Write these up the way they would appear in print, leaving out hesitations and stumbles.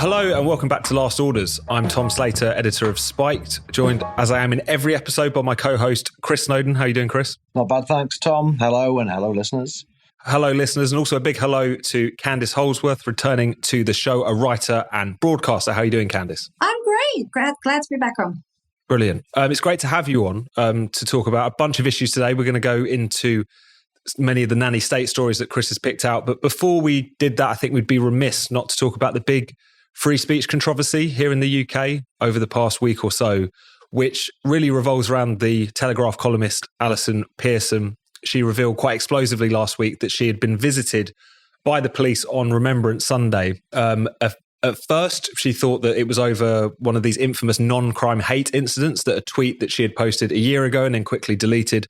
Hello and welcome back to Last Orders. I'm Tom Slater, editor of Spiked, joined as I am in every episode by my co-host Chris Snowdon. How are you doing, Chris? Not bad, thanks, Tom. Hello and hello, listeners. Hello, listeners, and also a big hello to Candice Holdsworth, returning to the show, a writer and broadcaster. How are you doing, Candice? I'm great. Glad to be back on. Brilliant. It's great to have you on to talk about a bunch of issues today. We're going to go into many of the nanny-state stories that Chris has picked out. But before we did that, I think we'd be remiss not to talk about the big free speech controversy here in the UK over the past week or so, which really revolves around the Telegraph columnist Allison Pearson. She revealed quite explosively last week that she had been visited by the police on Remembrance Sunday. At first, she thought that it was over one of these infamous non-crime hate incidents, that a tweet that she had posted a year ago and then quickly deleted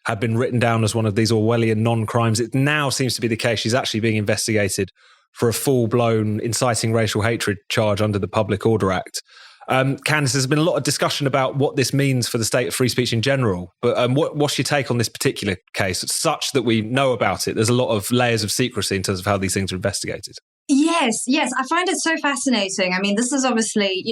had been written down as one of these Orwellian non-crimes. It now seems to be the case. She's actually being investigated for a full-blown inciting racial hatred charge under the Public Order Act. Candice, there's been a lot of discussion about what this means for the state of free speech in general, but what's your take on this particular case? It's such that we know about it. There's a lot of layers of secrecy in terms of how these things are investigated. Yes. I find it so fascinating. I mean, this is obviously,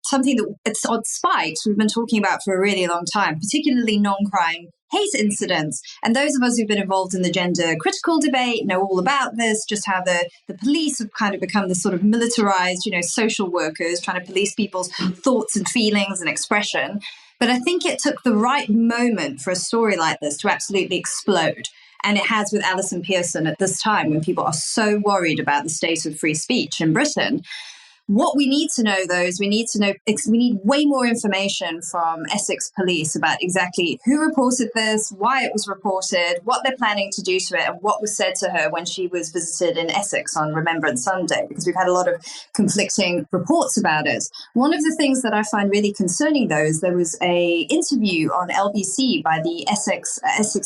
something that it's on Spiked we've been talking about for a really long time, particularly non-crime hate incidents. And those of us who've been involved in the gender critical debate know all about this, just how the police have kind of become this sort of militarized, social workers trying to police people's thoughts and feelings and expression. But I think it took the right moment for a story like this to absolutely explode. And it has with Allison Pearson at this time when people are so worried about the state of free speech in Britain. What we need to know, though, is we need way more information from Essex Police about exactly who reported this, why it was reported, what they're planning to do to it, and what was said to her when she was visited in Essex on Remembrance Sunday, because we've had a lot of conflicting reports about it. One of the things that I find really concerning, though, is there was a interview on LBC by the Essex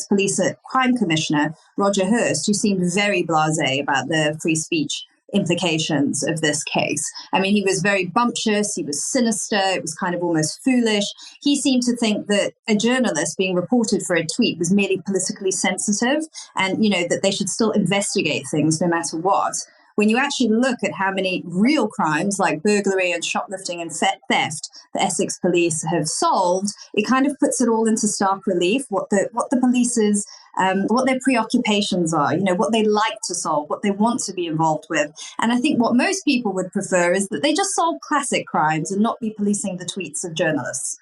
Police Crime Commissioner, Roger Hurst, who seemed very blasé about the free speech implications of this case. I mean, he was very bumptious, he was sinister, it was kind of almost foolish. He seemed to think that a journalist being reported for a tweet was merely politically sensitive and, that they should still investigate things no matter what. When you actually look at how many real crimes like burglary and shoplifting and theft the Essex Police have solved, it kind of puts it all into stark relief what the police's what their preoccupations are, what they like to solve, what they want to be involved with. And I think what most people would prefer is that they just solve classic crimes and not be policing the tweets of journalists.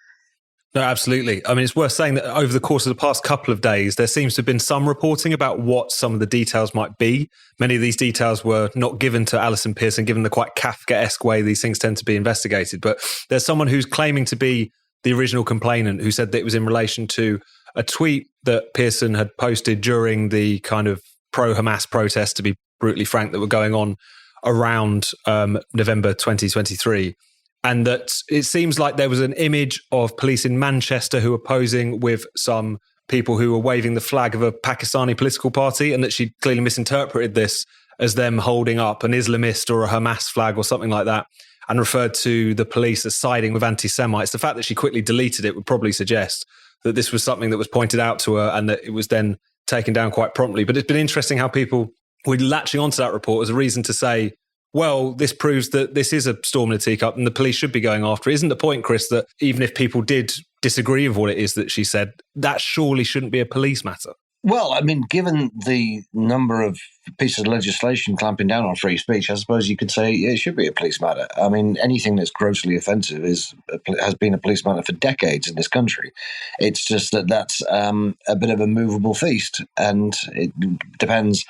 No, absolutely. I mean, it's worth saying that over the course of the past couple of days, there seems to have been some reporting about what some of the details might be. Many of these details were not given to Allison Pearson, given the quite Kafkaesque way these things tend to be investigated. But there's someone who's claiming to be the original complainant who said that it was in relation to a tweet that Pearson had posted during the kind of pro-Hamas protests, to be brutally frank, that were going on around November 2023. And that it seems like there was an image of police in Manchester who were posing with some people who were waving the flag of a Pakistani political party, and that she clearly misinterpreted this as them holding up an Islamist or a Hamas flag or something like that, and referred to the police as siding with anti-Semites. The fact that she quickly deleted it would probably suggest that this was something that was pointed out to her and that it was then taken down quite promptly. But it's been interesting how people were latching onto that report as a reason to say, well, this proves that this is a storm in a teacup and the police should be going after it. Isn't the point, Chris, that even if people did disagree with what it is that she said, that surely shouldn't be a police matter? Well, I mean, given the number of pieces of legislation clamping down on free speech, I suppose you could say it should be a police matter. I mean, anything that's grossly offensive has been a police matter for decades in this country. It's just that's a bit of a movable feast, and it depends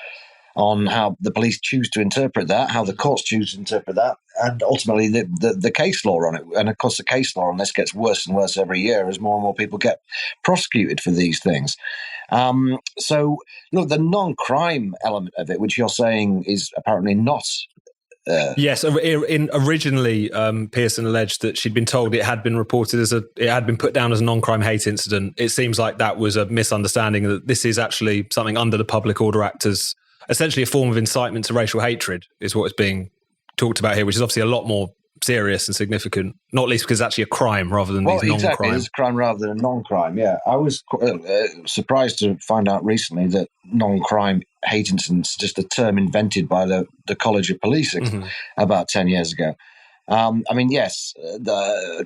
on how the police choose to interpret that, how the courts choose to interpret that, and ultimately the case law on it. And of course, the case law on this gets worse and worse every year as more and more people get prosecuted for these things. So, look, the non-crime element of it, which you're saying is apparently not. Yes, originally Pearson alleged that she'd been told it had been reported it had been put down as a non-crime hate incident. It seems like that was a misunderstanding, that this is actually something under the Public Order Act as essentially a form of incitement to racial hatred is what is being talked about here, which is obviously a lot more serious and significant, not least because it's actually a crime rather than these non-crime. Exactly, it's a crime rather than a non-crime, yeah. I was surprised to find out recently that non-crime hate incidents is just a term invented by the College of Policing about 10 years ago. I mean, yes,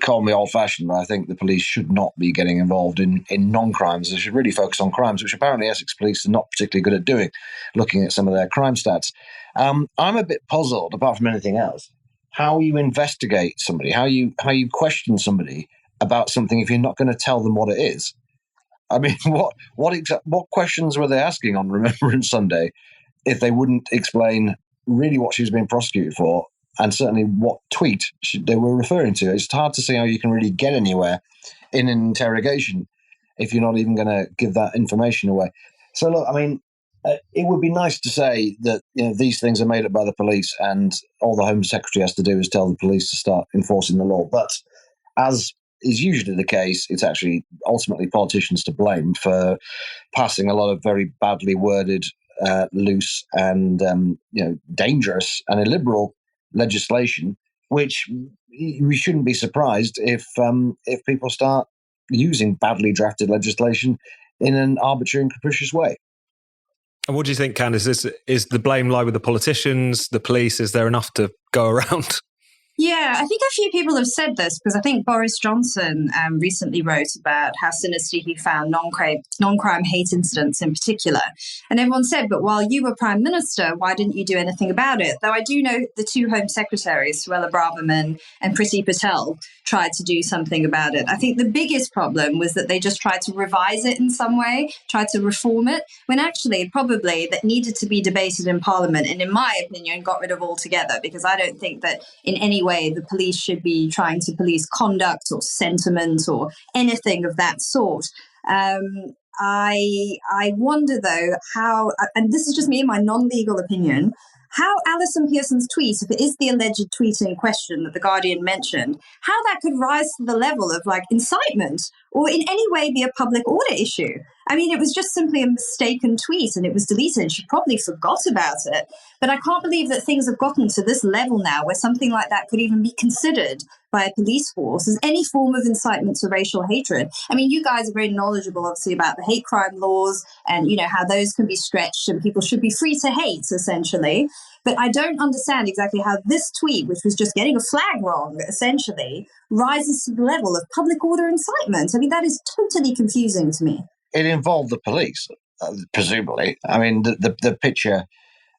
call me old-fashioned, but I think the police should not be getting involved in non-crimes. They should really focus on crimes, which apparently Essex police are not particularly good at doing, looking at some of their crime stats. I'm a bit puzzled, apart from anything else, how you investigate somebody, how you question somebody about something if you're not going to tell them what it is. I mean, what questions were they asking on Remembrance Sunday if they wouldn't explain really what she was being prosecuted for, and certainly what tweet they were referring to? It's hard to see how you can really get anywhere in an interrogation if you're not even going to give that information away. So, look, I mean, it would be nice to say that these things are made up by the police and all the Home Secretary has to do is tell the police to start enforcing the law. But as is usually the case, it's actually ultimately politicians to blame for passing a lot of very badly worded, loose and dangerous and illiberal legislation, which we shouldn't be surprised if people start using badly drafted legislation in an arbitrary and capricious way. And what do you think, Candice? Is the blame lie with the politicians, the police? Is there enough to go around? Yeah, I think a few people have said this, because I think Boris Johnson recently wrote about how sinister he found non-crime hate incidents in particular. And everyone said, but while you were Prime Minister, why didn't you do anything about it? Though I do know the two Home Secretaries, Suella Braverman and Priti Patel, tried to do something about it. I think the biggest problem was that they just tried to revise it in some way, tried to reform it, when actually probably that needed to be debated in Parliament and, in my opinion, got rid of altogether, because I don't think that in any way the police should be trying to police conduct or sentiment or anything of that sort. I wonder, though, how, and this is just me in my non-legal opinion, how Allison Pearson's tweet, if it is the alleged tweet in question that The Guardian mentioned, how that could rise to the level of incitement or in any way be a public order issue. I mean, it was just simply a mistaken tweet and it was deleted. She probably forgot about it. But I can't believe that things have gotten to this level now where something like that could even be considered by a police force as any form of incitement to racial hatred. I mean, you guys are very knowledgeable, obviously, about the hate crime laws and, how those can be stretched and people should be free to hate, essentially. But I don't understand exactly how this tweet, which was just getting a flag wrong, essentially, rises to the level of public order incitement. I mean, that is totally confusing to me. It involved the police, presumably. I mean, the picture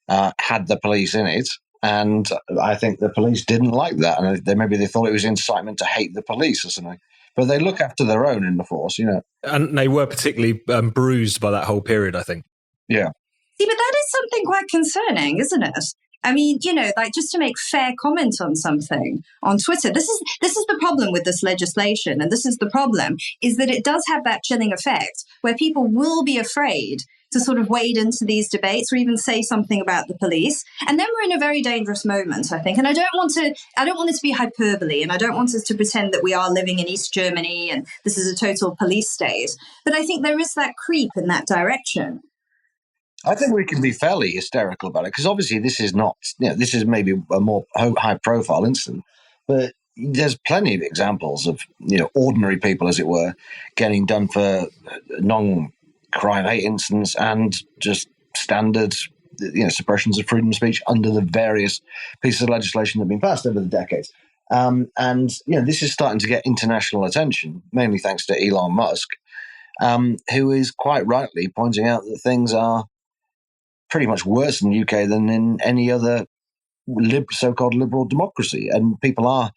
had the police in it, and I think the police didn't like that. And maybe they thought it was incitement to hate the police or something. But they look after their own in the force, And they were particularly bruised by that whole period, I think. Yeah. See, but that is something quite concerning, isn't it? I mean, just to make fair comment on something on Twitter, this is the problem with this legislation, and this is the problem, is that it does have that chilling effect where people will be afraid to sort of wade into these debates or even say something about the police. And then we're in a very dangerous moment, I think. And I don't want it to be hyperbole, and I don't want us to pretend that we are living in East Germany and this is a total police state. But I think there is that creep in that direction. I think we can be fairly hysterical about it because obviously this is not, this is maybe a more high-profile incident, but there's plenty of examples of, ordinary people, as it were, getting done for non-crime hate incidents and just standard, suppressions of freedom of speech under the various pieces of legislation that have been passed over the decades. And this is starting to get international attention, mainly thanks to Elon Musk, who is quite rightly pointing out that things are pretty much worse in the UK than in any other so-called liberal democracy. And people are,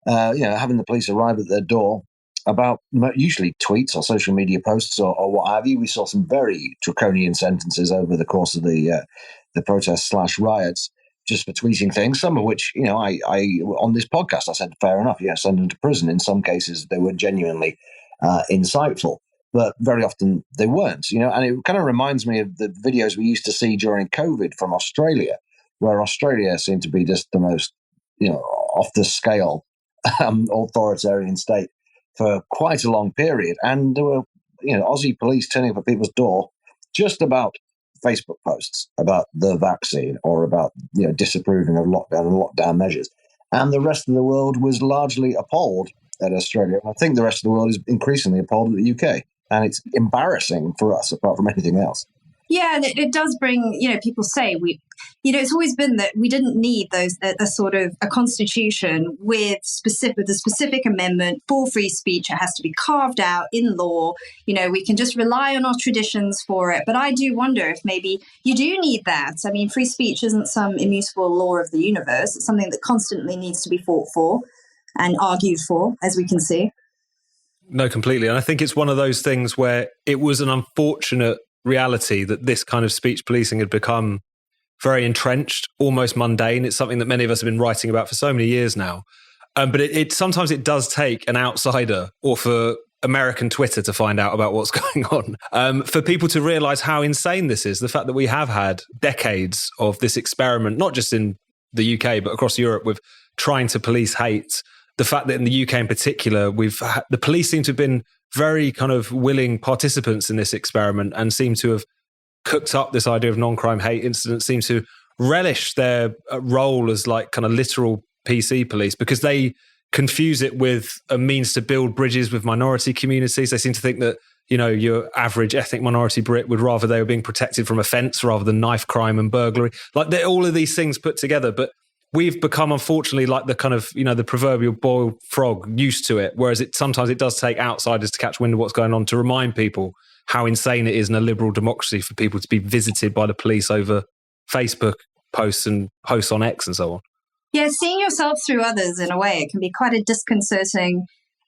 having the police arrive at their door about usually tweets or social media posts or what have you. We saw some very draconian sentences over the course of the protests/riots just for tweeting things, some of which, I on this podcast, I said, fair enough, send them to prison. In some cases, they were genuinely insightful. But very often they weren't, and it kind of reminds me of the videos we used to see during COVID from Australia, where Australia seemed to be just the most, off the scale authoritarian state for quite a long period. And there were, Aussie police turning up at people's door just about Facebook posts about the vaccine or about, disapproving of lockdown and lockdown measures. And the rest of the world was largely appalled at Australia. I think the rest of the world is increasingly appalled at the UK. And it's embarrassing for us, apart from anything else. Yeah, and it does bring, people say it's always been that we didn't need a sort of a constitution with the specific amendment for free speech. It has to be carved out in law. We can just rely on our traditions for it. But I do wonder if maybe you do need that. I mean, free speech isn't some immutable law of the universe. It's something that constantly needs to be fought for and argued for, as we can see. No, completely. And I think it's one of those things where it was an unfortunate reality that this kind of speech policing had become very entrenched, almost mundane. It's something that many of us have been writing about for so many years now. But it sometimes it does take an outsider or for American Twitter to find out about what's going on, for people to realize how insane this is. The fact that we have had decades of this experiment, not just in the UK, but across Europe, with trying to police hate. The fact that in the UK in particular, the police seem to have been very kind of willing participants in this experiment and seem to have cooked up this idea of non-crime hate incidents, seem to relish their role as like kind of literal PC police because they confuse it with a means to build bridges with minority communities. They seem to think that, your average ethnic minority Brit would rather they were being protected from offence rather than knife crime and burglary. Like all of these things put together, but we've become, unfortunately, like the kind of, the proverbial boiled frog, used to it, whereas sometimes it does take outsiders to catch wind of what's going on, to remind people how insane it is in a liberal democracy for people to be visited by the police over Facebook posts and posts on X and so on. Yeah, seeing yourself through others in a way, it can be quite a disconcerting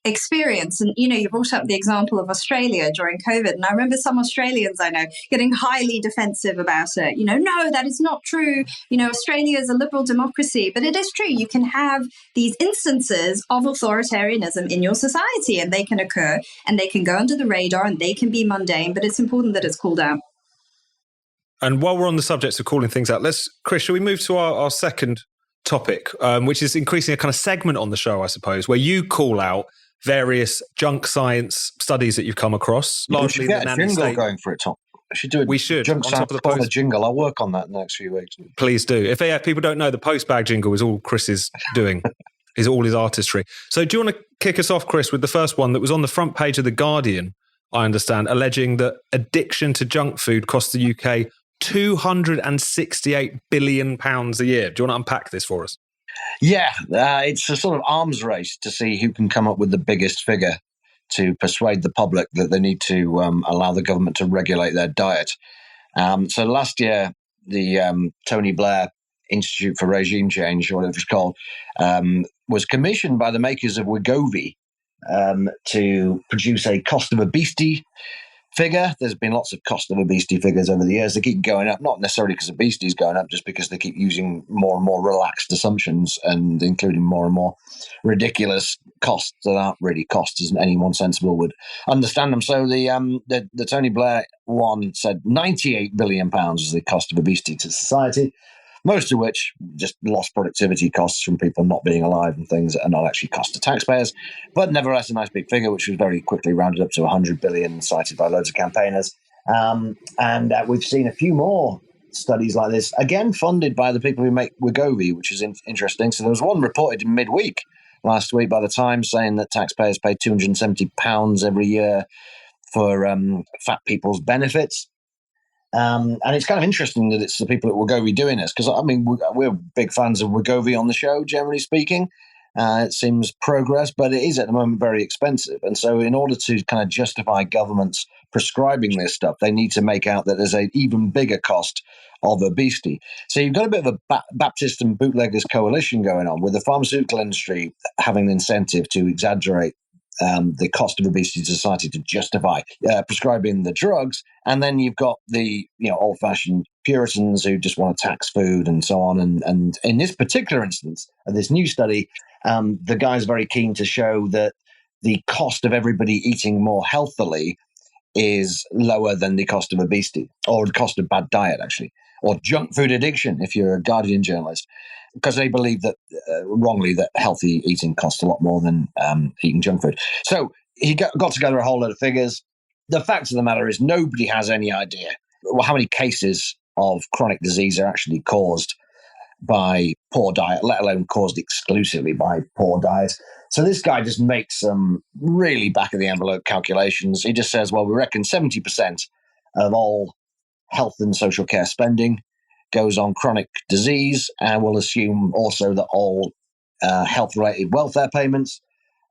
experience. And, you brought up the example of Australia during COVID. And I remember some Australians I know getting highly defensive about it. No, that is not true. Australia is a liberal democracy, but it is true. You can have these instances of authoritarianism in your society and they can occur and they can go under the radar and they can be mundane, but it's important that it's called out. And while we're on the subject of calling things out, Chris, shall we move to our second topic, which is increasing a kind of segment on the show, I suppose, where you call out various junk science studies that you've come across. Largely, we should get a jingle going for it, Tom. We should junk science on the jingle. I'll work on that in the next few weeks. Please do. If people don't know, the postbag jingle is all Chris is doing. Is all his artistry. So do you want to kick us off, Chris, with the first one that was on the front page of The Guardian, I understand, alleging that addiction to junk food costs the UK £268 billion a year. Do you want to unpack this for us? Yeah, it's a sort of arms race to see who can come up with the biggest figure to persuade the public that they need to allow the government to regulate their diet. So last year, the Tony Blair Institute for Regime Change, or whatever it's called, was commissioned by the makers of Wegovy to produce a cost of obesity figure. There's been lots of cost of obesity figures over the years. They keep going up, not necessarily because obesity is going up, just because they keep using more and more relaxed assumptions and including more and more ridiculous costs that aren't really costs as anyone sensible would understand them. So the Tony Blair one said £98 billion is the cost of obesity to society, most of which just lost productivity costs from people not being alive and things that are not actually cost to taxpayers. But nevertheless, a nice big figure, which was very quickly rounded up to 100 billion, cited by loads of campaigners. And we've seen a few more studies like this, again, funded by the people who make Wegovy, which is interesting. So there was one reported in midweek last week by the Times saying that taxpayers pay £270 every year for fat people's benefits. And it's kind of interesting that it's the people at Wegovy doing this, because, I mean, we're big fans of Wegovy on the show, generally speaking. It seems progress, but it is at the moment very expensive. And so in order to kind of justify governments prescribing this stuff, they need to make out that there's an even bigger cost of obesity. So you've got a bit of a Baptist and bootleggers coalition going on, with the pharmaceutical industry having an incentive to exaggerate the cost of obesity to society to justify prescribing the drugs. And then you've got the old-fashioned Puritans who just want to tax food and so on. And in this particular instance, this new study, the guy's very keen to show that the cost of everybody eating more healthily is lower than the cost of obesity, or the cost of bad diet, actually, or junk food addiction, if you're a Guardian journalist, because they believe that, wrongly, that healthy eating costs a lot more than eating junk food. So he got together a whole lot of figures. The fact of the matter is nobody has any idea how many cases of chronic disease are actually caused by poor diet, let alone caused exclusively by poor diet. So this guy just makes some really back-of-the-envelope calculations. He just says, well, we reckon 70% of all health and social care spending, goes on chronic disease, and we'll assume also that all health-related welfare payments,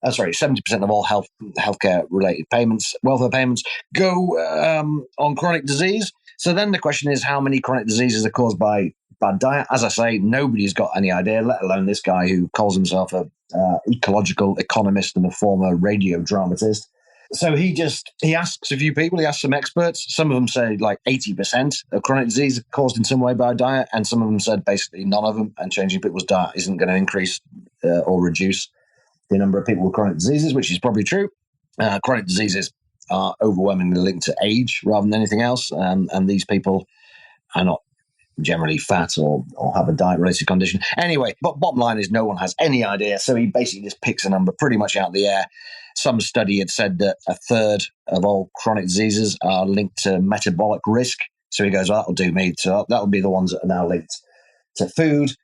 70% of all healthcare-related payments, welfare payments, go on chronic disease. So then the question is, how many chronic diseases are caused by bad diet? As I say, nobody's got any idea, let alone this guy who calls himself a ecological economist and a former radio dramatist. So he asks a few people, he asks some experts. Some of them say like 80% of chronic disease are caused in some way by diet, and some of them said basically none of them, and changing people's diet isn't going to increase or reduce the number of people with chronic diseases, which is probably true. Chronic diseases are overwhelmingly linked to age rather than anything else, and these people are not generally fat or have a diet-related condition. Anyway, but bottom line is no one has any idea, so he basically just picks a number pretty much out of the air. Some study had said that a third of all chronic diseases are linked to metabolic risk. So he goes, well, that'll do me. So that'll be the ones that are now linked to food.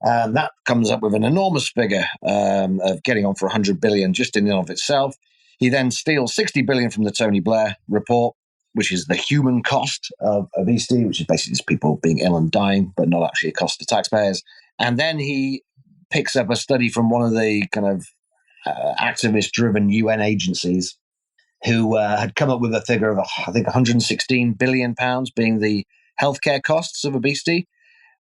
And that comes up with an enormous figure of getting on for 100 billion just in and of itself. He then steals 60 billion from the Tony Blair report, which is the human cost of obesity, which is basically just people being ill and dying, but not actually a cost to taxpayers. And then he picks up a study from one of the kind of activist-driven UN agencies who had come up with a figure of, I think, 116 billion pounds being the healthcare costs of obesity.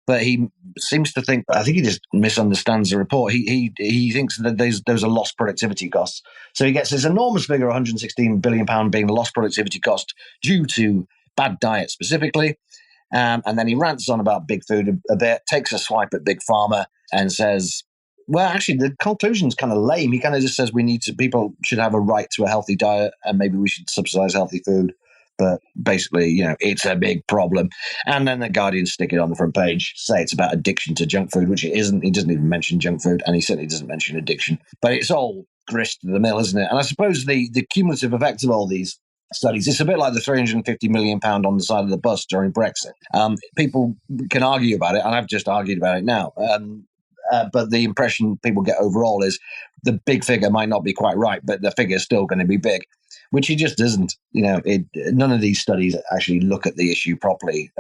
But he seems to think, I think he just misunderstands the report. He thinks that there's a lost productivity cost. So he gets this enormous figure, 116 billion pound being the lost productivity cost due to bad diet specifically. And then he rants on about big food a bit, takes a swipe at Big Pharma and says, well, actually, the conclusion's kind of lame. He kind of just says people should have a right to a healthy diet and maybe we should subsidize healthy food. But basically, it's a big problem. And then the Guardian stick it on the front page, say it's about addiction to junk food, which it isn't. He doesn't even mention junk food, and he certainly doesn't mention addiction. But it's all grist to the mill, isn't it? And I suppose the cumulative effect of all these studies, it's a bit like the 350 million pound on the side of the bus during Brexit. People can argue about it, and I've just argued about it now. But the impression people get overall is the big figure might not be quite right, but the figure is still going to be big, which it just isn't. None of these studies actually look at the issue properly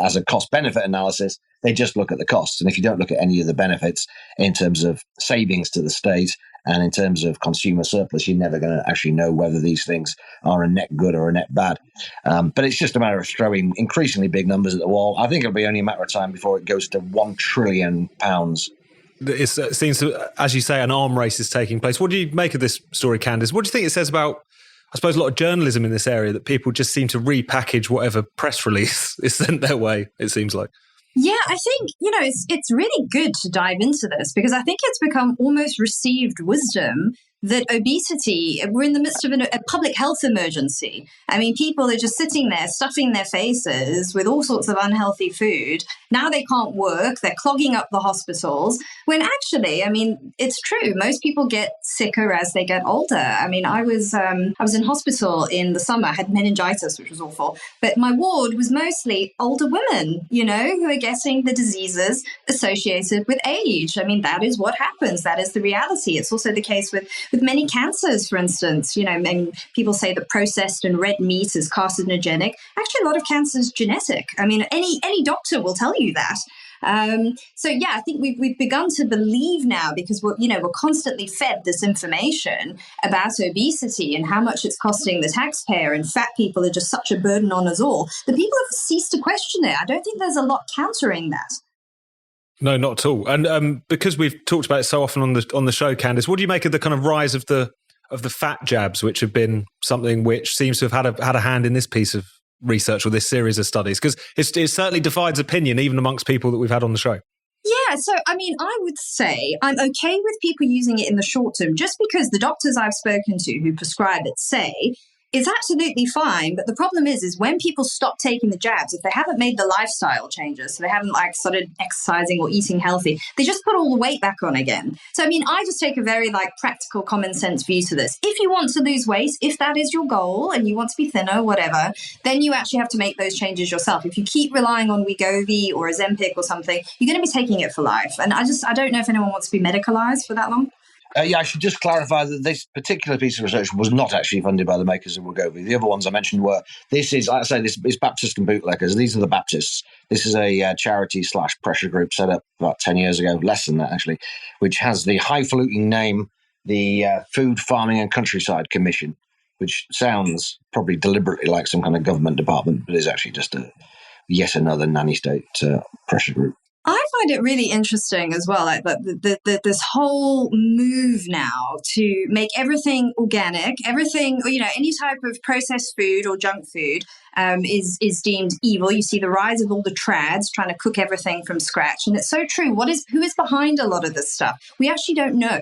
as a cost-benefit analysis. They just look at the costs. And if you don't look at any of the benefits in terms of savings to the state and in terms of consumer surplus, you're never going to actually know whether these things are a net good or a net bad. But it's just a matter of throwing increasingly big numbers at the wall. I think it'll be only a matter of time before it goes to £1 trillion. It seems to, as you say, an arm race is taking place. What do you make of this story, Candice? What do you think it says about, I suppose, a lot of journalism in this area, that people just seem to repackage whatever press release is sent their way, it seems like? Yeah, I think, it's really good to dive into this because I think it's become almost received wisdom that obesity, we're in the midst of a public health emergency. I mean, people are just sitting there, stuffing their faces with all sorts of unhealthy food. Now they can't work. They're clogging up the hospitals. When actually, it's true. Most people get sicker as they get older. I was in hospital in the summer. I had meningitis, which was awful. But my ward was mostly older women, who are getting the diseases associated with age. That is what happens. That is the reality. It's also the case with many cancers, for instance. Many people say that processed and red meat is carcinogenic. Actually, a lot of cancer is genetic. Any doctor will tell you that. I think we've begun to believe now, because we're constantly fed this information about obesity and how much it's costing the taxpayer, and fat people are just such a burden on us all, that people have ceased to question it. I don't think there's a lot countering that. No, not at all. And because we've talked about it so often on the show, Candice, what do you make of the kind of rise of the fat jabs, which have been something which seems to have had a hand in this piece of research or this series of studies? Because it certainly divides opinion even amongst people that we've had on the show. Yeah, so I would say I'm okay with people using it in the short term, just because the doctors I've spoken to who prescribe it say it's absolutely fine. But the problem is when people stop taking the jabs, if they haven't made the lifestyle changes, so they haven't started exercising or eating healthy, they just put all the weight back on again. So, I just take a very practical common sense view to this. If you want to lose weight, if that is your goal and you want to be thinner, whatever, then you actually have to make those changes yourself. If you keep relying on Wegovy or Ozempic or something, you're going to be taking it for life. And I don't know if anyone wants to be medicalized for that long. I should just clarify that this particular piece of research was not actually funded by the makers of Wegovy. The other ones I mentioned were, this is Baptist and bootleggers. These are the Baptists. This is a charity/pressure group set up about 10 years ago, less than that actually, which has the highfalutin name, the Food, Farming and Countryside Commission, which sounds probably deliberately like some kind of government department, but is actually just yet another nanny-state pressure group. I find it really interesting as well, like this whole move now to make everything organic, everything, any type of processed food or junk food is deemed evil. You see the rise of all the trads trying to cook everything from scratch. And it's so true. Who is behind a lot of this stuff? We actually don't know.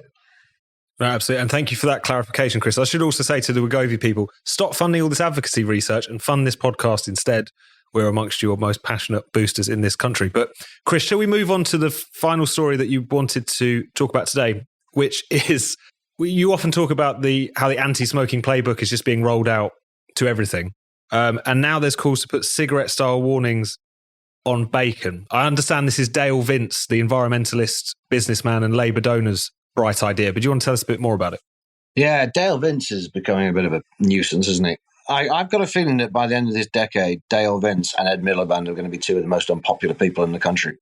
Right, absolutely. And thank you for that clarification, Chris. I should also say to the Wegovy people, stop funding all this advocacy research and fund this podcast instead. We're amongst your most passionate boosters in this country. But Chris, shall we move on to the final story that you wanted to talk about today, which is, you often talk about how the anti-smoking playbook is just being rolled out to everything. And now there's calls to put cigarette-style warnings on bacon. I understand this is Dale Vince, the environmentalist, businessman and Labour donor's bright idea. But do you want to tell us a bit more about it? Yeah, Dale Vince is becoming a bit of a nuisance, isn't he? I've got a feeling that by the end of this decade, Dale Vince and Ed Miliband are going to be two of the most unpopular people in the country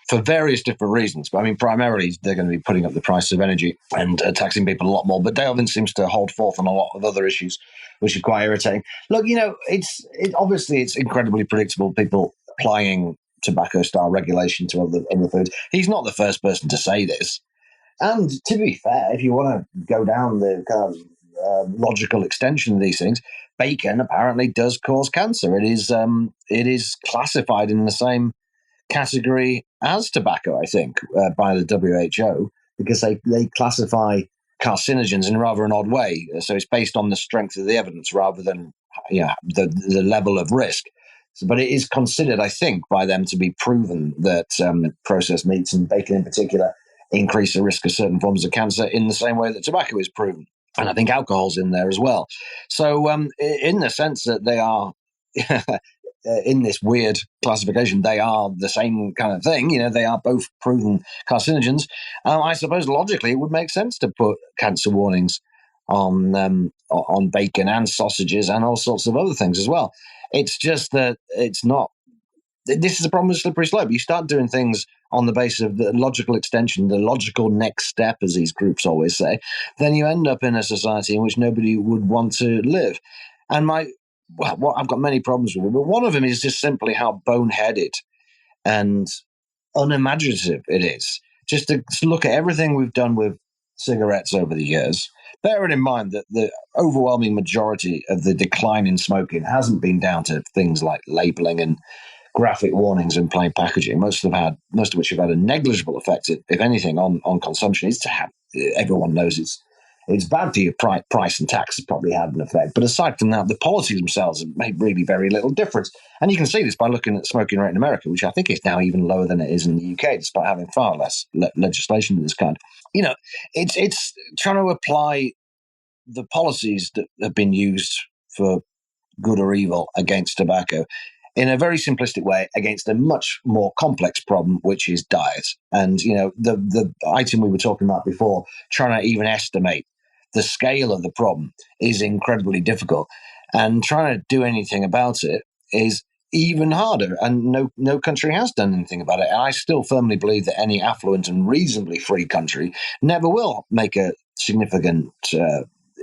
for various different reasons. But I mean, primarily, they're going to be putting up the price of energy and taxing people a lot more. But Dale Vince seems to hold forth on a lot of other issues, which are quite irritating. Look, obviously it's incredibly predictable, people applying tobacco-style regulation to other foods. He's not the first person to say this. And to be fair, if you want to go down the kind of logical extension of these things, bacon apparently does cause cancer. It is classified in the same category as tobacco, I think, by the WHO, because they classify carcinogens in rather an odd way. So it's based on the strength of the evidence rather than the level of risk. But it is considered, I think, by them to be proven that processed meats and bacon in particular increase the risk of certain forms of cancer in the same way that tobacco is proven. And I think alcohol's in there as well. So in the sense that they are, in this weird classification, they are the same kind of thing. They are both proven carcinogens. I suppose logically it would make sense to put cancer warnings on bacon and sausages and all sorts of other things as well. It's just that it's not. This is a problem with slippery slope. You start doing things on the basis of the logical extension, the logical next step, as these groups always say, then you end up in a society in which nobody would want to live. And I've got many problems with it, but one of them is just simply how boneheaded and unimaginative it is. Just to look at everything we've done with cigarettes over the years, bearing in mind that the overwhelming majority of the decline in smoking hasn't been down to things like labeling and graphic warnings and plain packaging, most of which have had a negligible effect, if anything, on consumption. Is to have, everyone knows it's bad for your price and tax has probably had an effect. But aside from that, the policies themselves have made really very little difference. And you can see this by looking at the smoking rate in America, which I think is now even lower than it is in the UK, despite having far less legislation of this kind. It's trying to apply the policies that have been used for good or evil against tobacco in a very simplistic way against a much more complex problem, which is diet. And, the item we were talking about before, trying to even estimate the scale of the problem is incredibly difficult. And trying to do anything about it is even harder. And no country has done anything about it. And I still firmly believe that any affluent and reasonably free country never will make a significant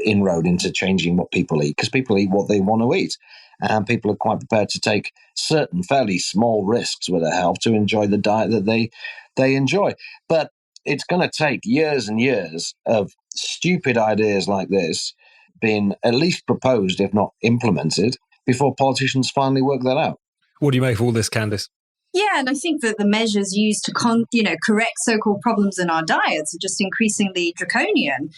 inroad into changing what people eat, because people eat what they want to eat. And people are quite prepared to take certain fairly small risks with their health to enjoy the diet that they enjoy. But it's going to take years and years of stupid ideas like this being at least proposed, if not implemented, before politicians finally work that out. What do you make of all this, Candice? Yeah, and I think that the measures used to correct so-called problems in our diets are just increasingly draconian.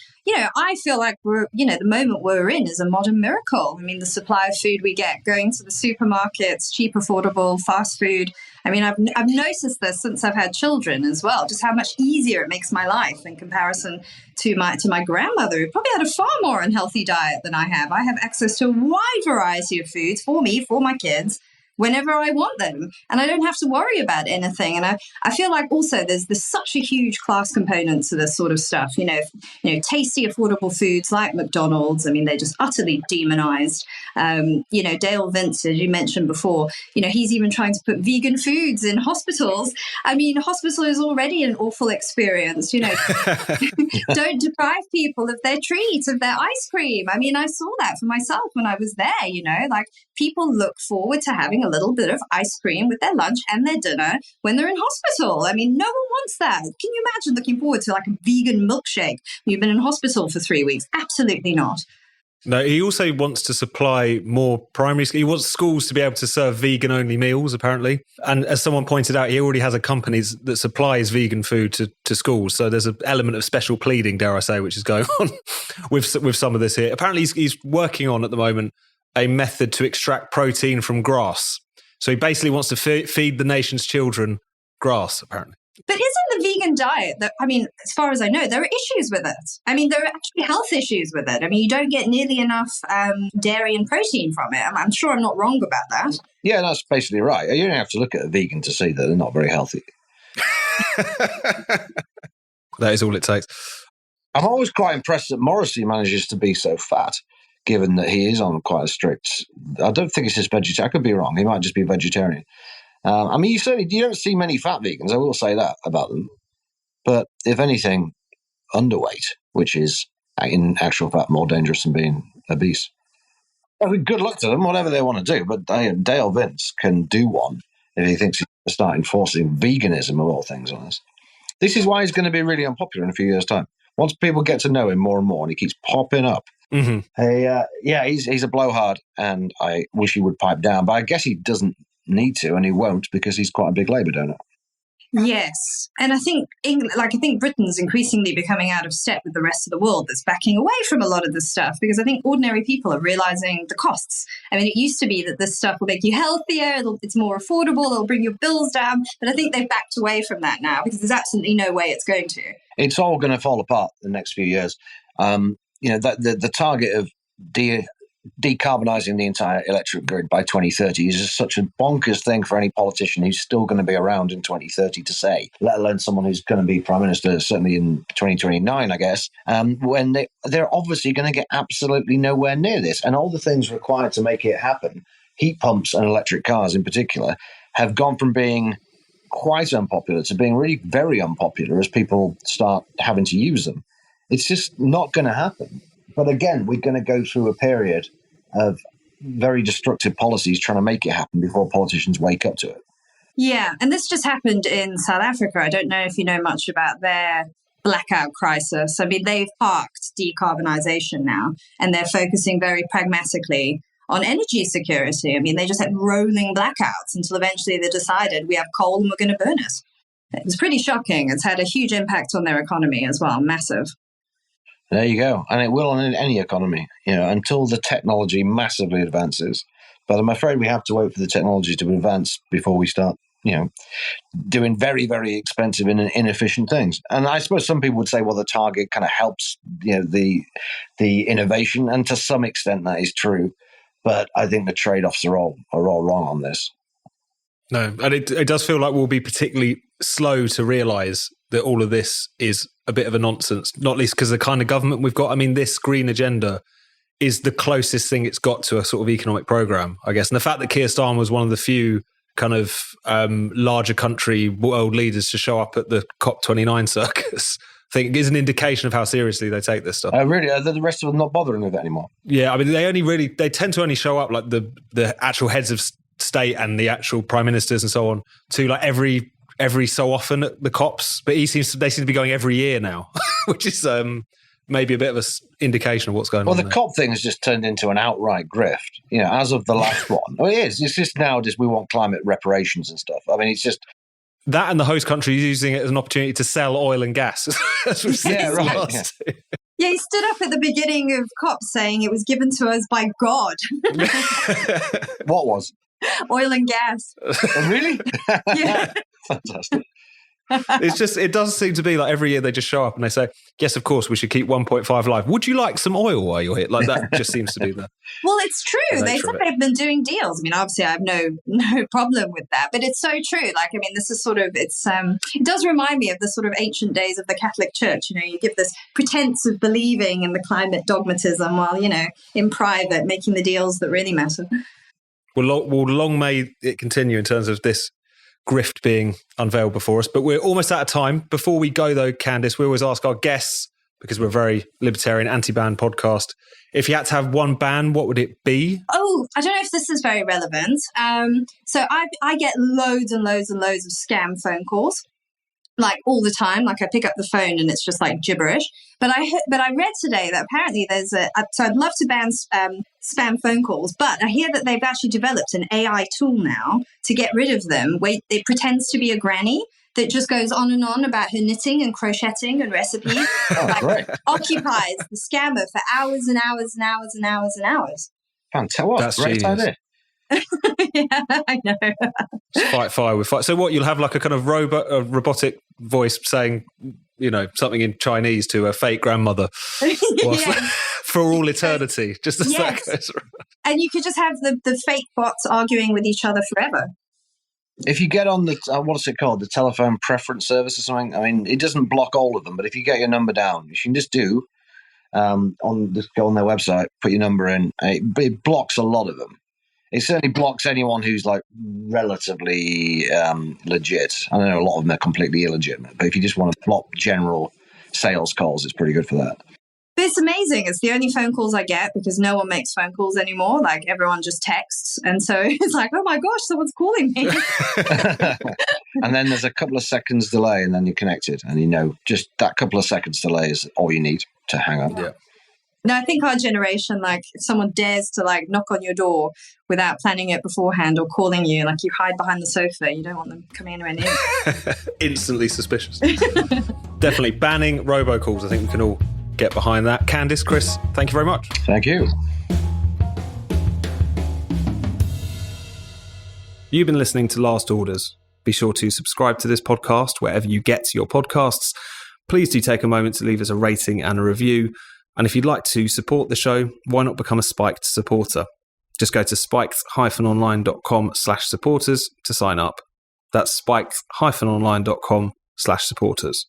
I feel like the moment we're in is a modern miracle. I mean, the supply of food we get, going to the supermarkets, cheap, affordable, fast food. I mean, I've noticed this since I've had children as well, just how much easier it makes my life in comparison to my grandmother, who probably had a far more unhealthy diet than I have. I have access to a wide variety of foods for me, for my kids. whenever I want them, and I don't have to worry about anything. And I feel like also there's such a huge class component to this sort of stuff. Tasty, affordable foods like McDonald's. I mean, they're just utterly demonized. Dale Vince, as you mentioned before, he's even trying to put vegan foods in hospitals. I mean, hospital is already an awful experience. Don't deprive people of their treat, of their ice cream. I mean, I saw that for myself when I was there. Like people look forward to having a little bit of ice cream with their lunch and their dinner when they're in hospital. I mean, no one wants that. Can you imagine looking forward to like a vegan milkshake when you've been in hospital for 3 weeks? Absolutely not. No, he also wants to supply more primary schools. He wants schools to be able to serve vegan-only meals, apparently. And as someone pointed out, he already has a company that supplies vegan food to schools. So there's an element of special pleading, dare I say, which is going on with some of this here. Apparently, he's working on, at the moment, a method to extract protein from grass. So he basically wants to feed the nation's children grass, apparently. But isn't the vegan diet, as far as I know, there are issues with it. I mean, there are actually health issues with it. I mean, you don't get nearly enough dairy and protein from it. I'm sure I'm not wrong about that. Yeah, that's basically right. You don't have to look at a vegan to see that they're not very healthy. That is all it takes. I'm always quite impressed that Morrissey manages to be so fat, given that he is on quite a strict... I don't think it's just vegetarian. I could be wrong. He might just be vegetarian. You don't see many fat vegans, I will say that about them. But if anything, underweight, which is in actual fact more dangerous than being obese. I mean, good luck to them, whatever they want to do. But Dale Vince can do one if he thinks he's going to start enforcing veganism of all things on us. This is why he's going to be really unpopular in a few years' time. Once people get to know him more and more, and he keeps popping up. Mm-hmm. He's a blowhard, and I wish he would pipe down. But I guess he doesn't need to, and he won't, because he's quite a big Labour donor. Yes, and I think Britain's increasingly becoming out of step with the rest of the world that's backing away from a lot of this stuff, because I think ordinary people are realising the costs. I mean, it used to be that this stuff will make you healthier, it's more affordable, it'll bring your bills down, but I think they've backed away from that now, because there's absolutely no way it's going to. It's all going to fall apart in the next few years. The target of decarbonising the entire electric grid by 2030 is just such a bonkers thing for any politician who's still going to be around in 2030 to say, let alone someone who's going to be Prime Minister certainly in 2029, I guess, when they're obviously going to get absolutely nowhere near this. And all the things required to make it happen, heat pumps and electric cars in particular, have gone from being quite unpopular to being really very unpopular as people start having to use them. It's just not going to happen. But again, we're going to go through a period of very destructive policies trying to make it happen before politicians wake up to it. Yeah, and this just happened in South Africa. I don't know if you know much about their blackout crisis. I mean, they've parked decarbonisation now, and they're focusing very pragmatically on energy security. I mean, they just had rolling blackouts until eventually they decided we have coal and we're going to burn it. It was pretty shocking. It's had a huge impact on their economy as well, massive. There you go. And it will on any economy, until the technology massively advances. But I'm afraid we have to wait for the technology to advance before we start, doing very, very expensive and inefficient things. And I suppose some people would say, well, the target kind of helps, the innovation. And to some extent that is true. But I think the trade-offs are all wrong on this. No, and it does feel like we'll be particularly slow to realise that all of this is a bit of a nonsense, not least because the kind of government we've got. I mean, this green agenda is the closest thing it's got to a sort of economic programme, I guess. And the fact that Keir Starmer was one of the few kind of larger country world leaders to show up at the COP29 circus, I think is an indication of how seriously they take this stuff. Really? Are the rest of them not bothering with it anymore? Yeah, I mean, they tend to only show up like the actual heads of state and the actual prime ministers and so on to like every so often at the COPs, but they seem to be going every year now, which is maybe a bit of an indication of what's going on. Well, the COP thing has just turned into an outright grift, as of the last one. Well, it is. It's just now we want climate reparations and stuff. I mean, it's just... That and the host country using it as an opportunity to sell oil and gas. Yeah, right. Yeah. Yeah, he stood up at the beginning of COP saying it was given to us by God. What was? Oil and gas. Oh, really? Yeah. Fantastic. It does seem to be like every year they just show up and they say, yes, of course, we should keep 1.5 live. Would you like some oil while you're here? Like that just seems to be the... Well, it's true. They said they've been doing deals. I mean, obviously I have no problem with that, but it's so true. Like, I mean, this is sort of, it does remind me of the sort of ancient days of the Catholic Church. You know, you give this pretense of believing in the climate dogmatism while, you know, in private, making the deals that really matter. Well, long may it continue in terms of this grift being unveiled before us. But we're almost out of time. Before we go, though, Candice, we always ask our guests, because we're a very libertarian, anti-ban podcast, if you had to have one ban, what would it be? Oh, I don't know if this is very relevant. So I get loads and loads and loads of scam phone calls, like all the time. Like I pick up the phone and it's just like gibberish. But I read today that apparently so I'd love to ban spam phone calls, but I hear that they've actually developed an AI tool now to get rid of them. Where it pretends to be a granny that just goes on and on about her knitting and crocheting and recipes. Right. Occupies the scammer for hours and hours and hours and hours and hours. Fantastic. That's great idea. Yeah, I know. Just fight fire with fire. So what, you'll have like a kind of robotic voice saying, you know, something in Chinese to a fake grandmother for all eternity. Just as that goes. And you could just have the fake bots arguing with each other forever. If you get on the, what's it called? The telephone preference service or something? I mean, it doesn't block all of them, but if you get your number down, you can just do, just go on their website, put your number in. It blocks a lot of them. It certainly blocks anyone who's like relatively legit. I know a lot of them are completely illegitimate, but if you just want to block general sales calls, it's pretty good for that. But it's amazing. It's the only phone calls I get because no one makes phone calls anymore. Like everyone just texts. And so it's like, oh my gosh, someone's calling me. And then there's a couple of seconds delay and then you're connected. And you know, just that couple of seconds delay is all you need to hang up. Yeah. No, I think our generation, like if someone dares to like knock on your door without planning it beforehand or calling you, like you hide behind the sofa. You don't want them coming anywhere near you. Instantly suspicious. Definitely banning robocalls. I think we can all get behind that. Candice, Chris, thank you very much. Thank you. You've been listening to Last Orders. Be sure to subscribe to this podcast wherever you get your podcasts. Please do take a moment to leave us a rating and a review. And if you'd like to support the show, why not become a Spiked supporter? Just go to spiked-online.com/supporters to sign up. That's spiked-online.com/supporters.